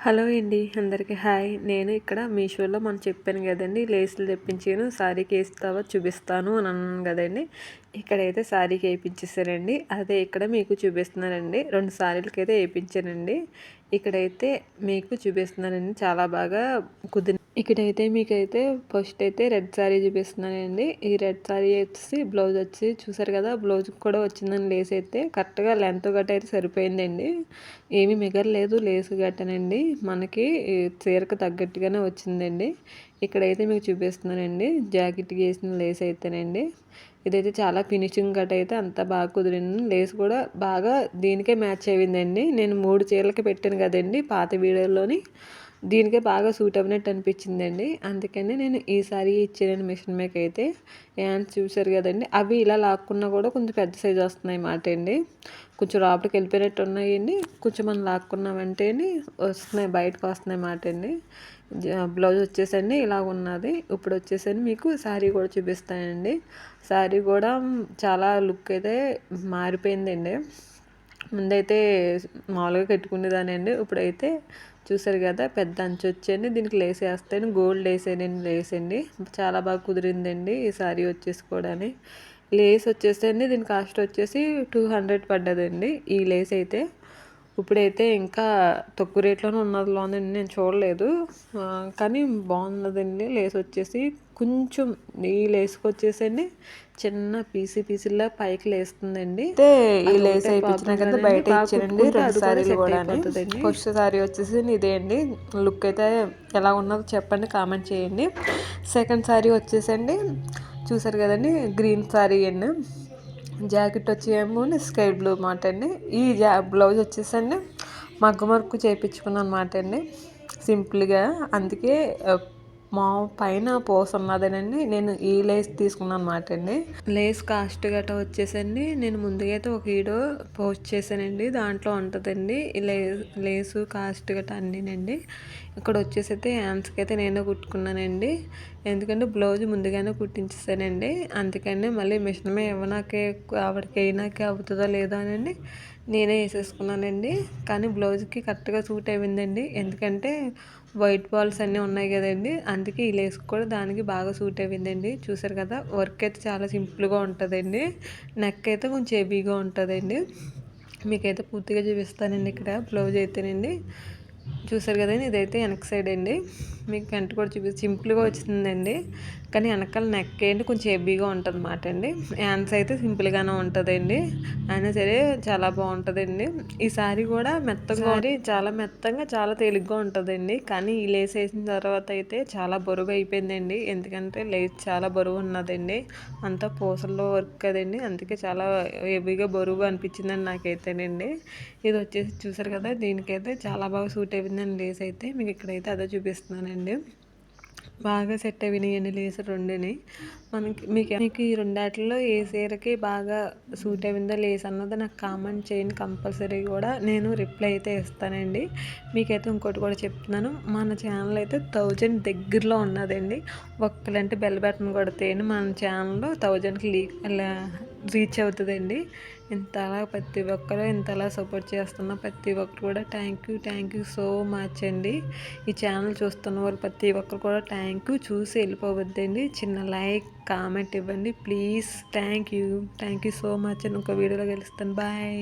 Hello అండి, అందరికీ hi. నేను ఇక్కడ మీషోలో చెప్పాను కదండి, లేసులు తెప్పించాను, శారీకి వేస్తావా చూపిస్తాను అని అన్నాను కదండి. ఇక్కడైతే శారీకి వేయించేసానండి. అదే ఇక్కడ మీకు చూపిస్తున్నానండి. 2 శారీలకైతే వేయించానండి. ఇక్కడైతే మీకు చూపిస్తున్నానండి, చాలా బాగా కుదిరి. ఇక్కడైతే మీకైతే ఫస్ట్ అయితే రెడ్ శారీ చూపిస్తున్నానండి. ఈ రెడ్ శారీ వచ్చేసి బ్లౌజ్ వచ్చి చూసారు కదా, బ్లౌజ్ కూడా వచ్చిందని లేస్ అయితే కరెక్ట్గా లెంత్ గట్ట అయితే సరిపోయిందండి. ఏమీ మిగలలేదు లేసు గట్టనండి, మనకి చీరకు తగ్గట్టుగానే వచ్చిందండి. ఇక్కడైతే మీకు చూపిస్తున్నానండి, జాకెట్కి వేసిన లేస్ అయితేనండి. ఇదైతే చాలా ఫినిషింగ్ గట్ట అయితే అంత బాగా కుదిరింది. లేస్ కూడా బాగా దీనికే మ్యాచ్ అయ్యిందండి. నేను 3 చీరలకి పెట్టాను కదండి పాత వీడియోలోని, దీనికే బాగా సూట్ అవ్వనట్టు అనిపించిందండి. అందుకని నేను ఈ సారీ ఇచ్చానండి మిషన్ మేక్ అయితే. హ్యాండ్స్ చూసారు కదండి, అవి ఇలా లాక్కున్నా కూడా కొంచెం పెద్ద సైజు వస్తున్నాయి మాట అండి. కొంచెం లోపలికి వెళ్ళిపోయినట్టు ఉన్నాయండి. కొంచెం మనం లాక్కున్నామంటే వస్తున్నాయి, బయటకు వస్తున్నాయి మాట అండి. బ్లౌజ్ వచ్చేసండి ఇలా ఉన్నది. ఇప్పుడు వచ్చేసండి మీకు శారీ కూడా చూపిస్తానండి. శారీ కూడా చాలా లుక్ అయితే మారిపోయిందండి. ముందైతే మామూలుగా కట్టుకునేదానండి, ఇప్పుడైతే చూసారు కదా పెద్ద అంచు వచ్చండి. దీనికి లేస్ వేస్తాను, గోల్డ్ వేసానండి. లేస్ అండి చాలా బాగా కుదిరిందండి ఈ శారీ వచ్చేసుకోవడానికి. లేస్ వచ్చేసండి దీని కాస్ట్ వచ్చేసి 200 పడ్డదండి ఈ లేస్ అయితే. ఇప్పుడైతే ఇంకా తక్కువ రేట్లోనే ఉన్నదిలోనండి, నేను చూడలేదు కానీ బాగున్నదండి. లేస్ వచ్చేసి కొంచెం ఈ లేస్కి వచ్చేసండి చిన్న పీసీలా పైకి లేస్తుందండి. అయితే ఈ లేస్ అయిపోయినాక బయట ఇచ్చానండి 2 సారీలు కూడా. ఫస్ట్ సారీ వచ్చేసి ఇదే అండి. లుక్ అయితే ఎలా ఉన్నదో చెప్పండి, కామెంట్ చేయండి. సెకండ్ సారీ వచ్చేసండి చూసారు కదండి, గ్రీన్ సారీ అండి. జాకెట్ వచ్చేమో స్కై బ్లూ మాట అండి. ఈ బ్లౌజ్ వచ్చేసండి మగ్గం వర్క్ చేయించుకున్నాను అనమాట అండి, సింపుల్గా. అందుకే మా పైన పోస్ ఉన్నదేనండి, నేను ఈ లేస్ తీసుకున్నాను అనమాట అండి. లేస్ కాస్ట్ గట్రా వచ్చేసండి నేను ముందుగా అయితే ఒక వీడియో పోస్ట్ చేశానండి, దాంట్లో ఉంటుందండి ఈ లేసు కాస్ట్ గట్రా అన్నీనండి. ఇక్కడ వచ్చేసి అయితే హ్యాండ్స్కి అయితే నేనే కుట్టుకున్నానండి, ఎందుకంటే బ్లౌజ్ ముందుగానే కుట్టించేసానండి. అందుకని మళ్ళీ మిషన్ మీద ఇవ్వనాకే ఆవిడకి అయినాకే అవుతుందో లేదో అనండి నేనే వేసేసుకున్నానండి. కానీ బ్లౌజ్కి కరెక్ట్గా సూట్ అయిందండి, ఎందుకంటే వైట్ బాల్స్ అన్నీ ఉన్నాయి కదండి, అందుకే ఈ లేస్ కూడా దానికి బాగా సూట్ అయిందండి. చూసారు కదా, వర్క్ అయితే చాలా సింపుల్గా ఉంటుందండి. నెక్ అయితే కొంచెం హెవీగా ఉంటుందండి. మీకైతే పూర్తిగా చూపిస్తానండి. ఇక్కడ బ్లౌజ్ అయితేనండి చూసారు కదండి, ఇదైతే వెనక సైడ్ అండి. మీకు ఫ్రంట్ కూడా సింపుల్గా వచ్చిందండి, కానీ వెనకాల నెక్ ఏంటి కొంచెం హెవీగా ఉంటుంది అన్నమాట అండి. హ్యాండ్స్ అయితే సింపుల్గానే ఉంటుందండి, అయినా సరే చాలా బాగుంటుందండి. ఈ సారీ కూడా మెత్తగా చాలా మెత్తగా చాలా తేలిగ్గా ఉంటుందండి. కానీ ఈ లేస్ వేసిన తర్వాత అయితే చాలా బరువు అయిపోయిందండి, ఎందుకంటే లేస్ చాలా బరువు ఉన్నదండి, అంతా పూసల్లో వర్క్ కదండి, అందుకే చాలా హెవీగా బరువుగా అనిపించిందండి నాకైతేనండి. ఇది వచ్చేసి చూసారు కదా, దీనికైతే చాలా బాగా సూట్ అయిపోయిందండి లేస్ అయితే. మీకు ఇక్కడైతే అదే చూపిస్తున్నానండి, బాగా సెట్ అయినాయండి లేస్ రెండుని. మీకు ఈ రెండాటిలో ఏ చీరకి బాగా సూట్ అయిందో లేస్ అన్నది నాకు కామెంట్ చేయండి, కంపల్సరీ కూడా నేను రిప్లై అయితే ఇస్తానండి. మీకైతే ఇంకోటి కూడా చెప్తున్నాను, మన ఛానల్ అయితే 1000 దగ్గరలో ఉన్నదండి. ఒక్కలంటే బెల్ బటన్ కొడితే మన ఛానల్లో 1000కి రీచ్ అవుతుందండి. ఇంతలా ప్రతి ఒక్కరు ఇంతలా సపోర్ట్ చేస్తున్న ప్రతి ఒక్కరు కూడా థ్యాంక్ యూ సో మచ్ అండి. ఈ ఛానల్ చూస్తున్న వాళ్ళు ప్రతి ఒక్కరు కూడా థ్యాంక్ యూ, చూసి వెళ్ళిపోవద్దండి, చిన్న లైక్ కామెంట్ ఇవ్వండి please. Thank you so much అని ఇంకో వీడియోలో కలుస్తాను. బాయ్.